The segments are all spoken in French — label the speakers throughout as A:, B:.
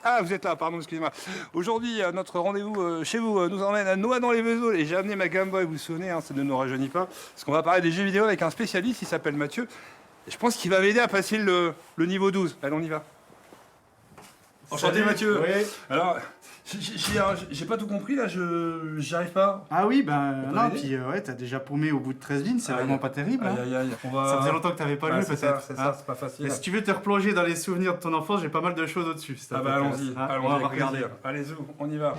A: Ah, vous êtes là, pardon, excusez-moi. Aujourd'hui, notre rendez-vous chez vous nous emmène à Noix-dans-les-Vesaules et j'ai amené ma Game Boy, vous vous souvenez, ça ne nous rajeunit pas, parce qu'on va parler des jeux vidéo avec un spécialiste, il s'appelle Mathieu. Et je pense qu'il va m'aider à passer le niveau 12. Allez, on y va. Enchanté Mathieu.
B: Oui.
A: Alors, j'ai pas tout compris là, j'y arrive pas.
B: Ah oui, ben non,
A: aider
B: puis ouais, t'as déjà paumé au bout de 13 vignes, c'est vraiment pas terrible. Hein.
A: Aïe, aïe, aïe.
B: Ça faisait longtemps que t'avais pas joué
A: c'est
B: peut-être.
A: ça, c'est ça, c'est pas facile.
B: Et si tu veux te replonger dans les souvenirs de ton enfance, j'ai pas mal de choses au-dessus.
A: Ah bah allons-y,
B: on va regarder.
A: Allez-y, on y va.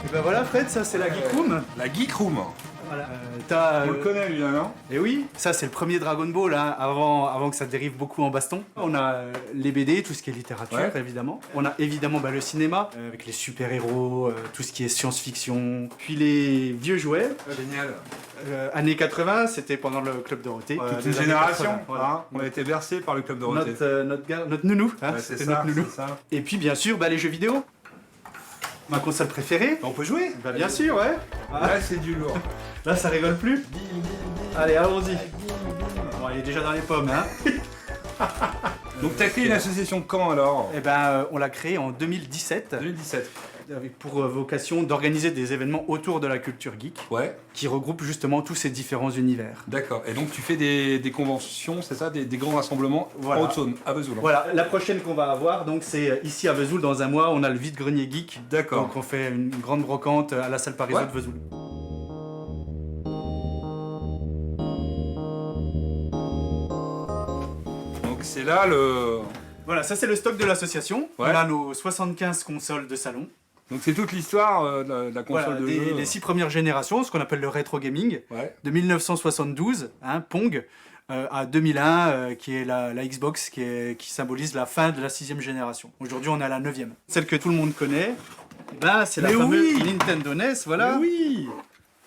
B: Et ben voilà Fred, ça c'est la Geek Room.
A: La Geek Room.
B: Voilà.
A: On le connaît lui, non?
B: Et oui, ça c'est le premier Dragon Ball, hein, avant que ça dérive beaucoup en baston. On a les BD, tout ce qui est littérature évidemment. On a évidemment le cinéma, avec les super-héros, tout ce qui est science-fiction. Puis les vieux jouets.
A: Génial.
B: Années 80, c'était pendant le Club Dorothée.
A: Toute une génération,
B: 80, voilà.
A: hein, on a été bercés par le Club Dorothée.
B: Notre nounou, hein,
A: Ouais, c'est
B: c'était
A: ça,
B: notre nounou.
A: c'est ça.
B: Et puis bien sûr, les jeux vidéo. Ma console préférée.
A: On peut jouer?
B: Bah, bien sûr, ouais.
A: Là, c'est du lourd.
B: Là, ça rigole plus. Allez, allons-y. Bon, il est déjà dans les pommes, hein.
A: Donc, t'as créé une association quand alors?
B: Eh ben, on l'a créée en 2017.
A: 2017.
B: Avec pour vocation d'organiser des événements autour de la culture geek.
A: Ouais.
B: Qui regroupent justement tous ces différents univers.
A: D'accord. Et donc, tu fais des conventions, c'est ça? Des grands rassemblements en Haute-Saône, à Vesoul.
B: Voilà, la prochaine qu'on va avoir, donc c'est ici à Vesoul dans un mois, on a le vide-grenier geek.
A: D'accord.
B: Donc on fait une grande brocante à la salle Parisot de Vesoul.
A: Donc, c'est là le...
B: Voilà, ça c'est le stock de l'association.
A: Ouais.
B: On a nos 75 consoles de salon.
A: Donc, c'est toute l'histoire de la console
B: Voilà,
A: de jeu.
B: les 6 premières générations, ce qu'on appelle le rétro gaming.
A: Ouais.
B: De 1972, Pong, à 2001, qui est la Xbox, qui symbolise la fin de la 6e génération. Aujourd'hui, on est à la 9e. Celle que tout le monde connaît, c'est la
A: Mais
B: fameuse
A: oui
B: Nintendo NES, voilà.
A: Mais oui.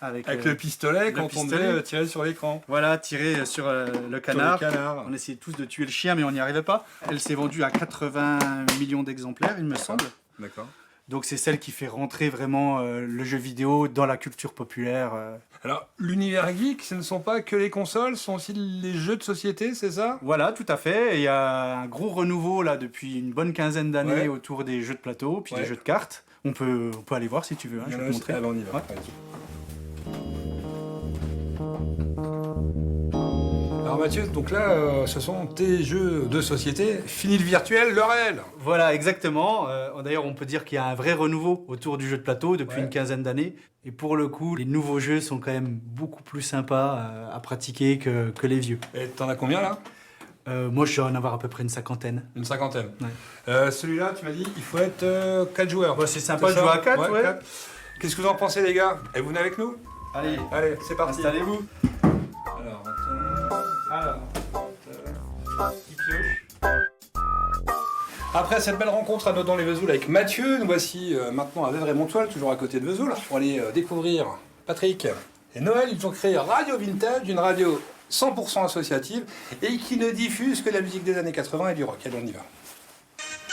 B: Avec
A: le pistolet, quand on devait tirer sur l'écran.
B: Voilà, tirer sur le canard.
A: Sur le canard.
B: On essayait tous de tuer le chien, mais on n'y arrivait pas. Elle s'est vendue à 80 millions d'exemplaires, il me semble.
A: D'accord.
B: Donc c'est celle qui fait rentrer vraiment le jeu vidéo dans la culture populaire.
A: Alors, l'univers geek, ce ne sont pas que les consoles, ce sont aussi les jeux de société, c'est ça?
B: Voilà, tout à fait. Et il y a un gros renouveau là depuis une bonne quinzaine d'années autour des jeux de plateau, puis des jeux de cartes. On peut aller voir si tu veux, je vais te montrer.
A: Allez, on y va.
B: Ouais.
A: Alors Mathieu, donc là, ce sont tes jeux de société, fini le virtuel, le réel.
B: Voilà, exactement. D'ailleurs, on peut dire qu'il y a un vrai renouveau autour du jeu de plateau depuis une quinzaine d'années. Et pour le coup, les nouveaux jeux sont quand même beaucoup plus sympas à pratiquer que les vieux.
A: Et t'en as combien là?
B: Moi, je dois en avoir à peu près une cinquantaine.
A: Une cinquantaine.
B: Ouais.
A: Celui-là, tu m'as dit, il faut être 4 joueurs.
B: Bah, c'est sympa de jouer à 4, ouais.
A: 4. Qu'est-ce que vous en pensez les gars? Et vous venez avec nous?
B: Allez,
A: c'est parti.
B: installez-vous.
A: Alors,
B: Qui pioche.
A: après cette belle rencontre à Noix-dans-les-Vesaules avec Mathieu, nous voici maintenant à Vévray-Montoil, toujours à côté de Vesoul, pour aller découvrir Patrick et Noël. Ils ont créé Radio Vintage, une radio 100% associative et qui ne diffuse que la musique des années 80 et du rock. Allez, on y va.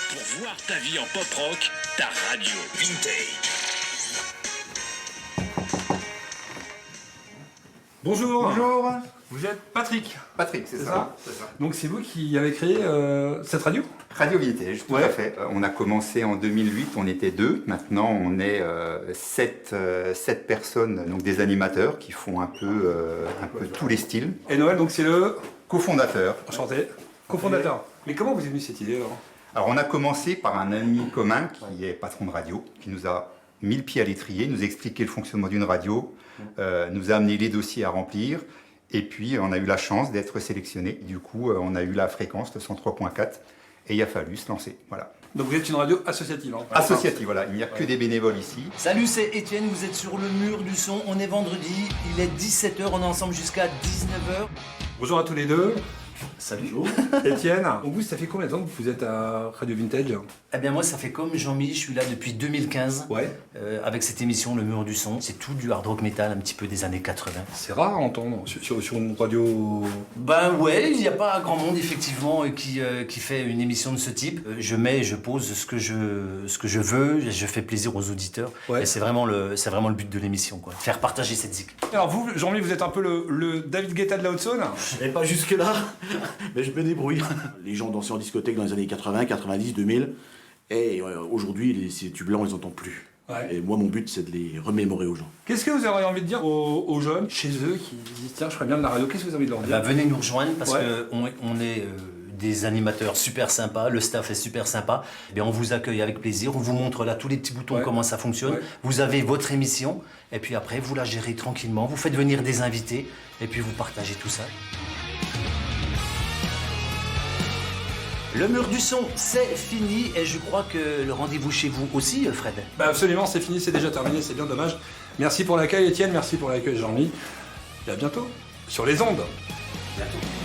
C: Pour voir ta vie en pop rock, ta radio Vintage.
A: Bonjour.
B: Bonjour.
A: Vous êtes Patrick.
D: Patrick, c'est ça. C'est ça.
A: Donc c'est vous qui avez créé cette radio?
D: Radio Vintage, tout à fait. On a commencé en 2008, on était 2. Maintenant, on est 7 personnes, donc des animateurs qui font un peu tous les styles.
A: Et Noël, donc c'est le
D: Co-fondateur.
A: enchanté, cofondateur. Mais comment vous est venue cette idée alors?
D: Alors, on a commencé par un ami commun qui est patron de radio, qui nous a mis le pied à l'étrier, nous a expliqué le fonctionnement d'une radio, nous a amené les dossiers à remplir. Et puis, on a eu la chance d'être sélectionné. Du coup, on a eu la fréquence de 103.4 et il a fallu se lancer. Voilà.
A: Donc vous êtes une radio associative. Hein.
D: Associative, voilà. Il n'y a que des bénévoles ici.
E: Salut, c'est Étienne, vous êtes sur le mur du son, on est vendredi, il est 17h, on est ensemble jusqu'à 19h.
A: Bonjour à tous les deux.
E: Salut.
A: Étienne, donc vous, ça fait combien de temps que vous êtes à Radio Vintage?
E: Eh bien moi ça fait comme Jean-Mi, je suis là depuis 2015.
A: Ouais.
E: Avec cette émission Le Mur du Son. C'est tout du hard rock metal un petit peu des années 80.
A: C'est rare à entendre sur une radio.
E: Ben ouais, il n'y a pas grand monde effectivement qui fait une émission de ce type. Je mets et je pose ce que je veux, je fais plaisir aux auditeurs.
A: Ouais.
E: Et c'est vraiment le but de l'émission, quoi. Faire partager cette zik.
A: Alors vous, Jean-Mi, vous êtes un peu le David Guetta de la Haute-Saône.
F: Et pas jusque-là, mais je me débrouille. Les gens dansaient en discothèque dans les années 80, 90, 2000, et aujourd'hui, ces tubes-là, on les entend plus.
A: Ouais.
F: Et moi, mon but, c'est de les remémorer aux gens.
A: Qu'est-ce que vous auriez envie de dire aux jeunes chez eux qui disent tiens, je ferais bien de la radio? Qu'est-ce que vous avez envie de leur dire?
E: Bah, venez nous rejoindre parce
A: Ouais.
E: qu'on est des animateurs super sympas, le staff est super sympa. Eh bien, on vous accueille avec plaisir, on vous montre là tous les petits boutons,
A: Ouais.
E: comment ça fonctionne.
A: Ouais.
E: Vous avez votre émission et puis après vous la gérez tranquillement, vous faites venir des invités et puis vous partagez tout ça. Le Mur du Son, c'est fini et je crois que le rendez-vous chez vous aussi, Fred.
A: Bah absolument, c'est fini, c'est déjà terminé, c'est bien dommage. Merci pour l'accueil, Étienne, merci pour l'accueil, Jean-Mi. Et à bientôt sur les ondes.
E: Bientôt.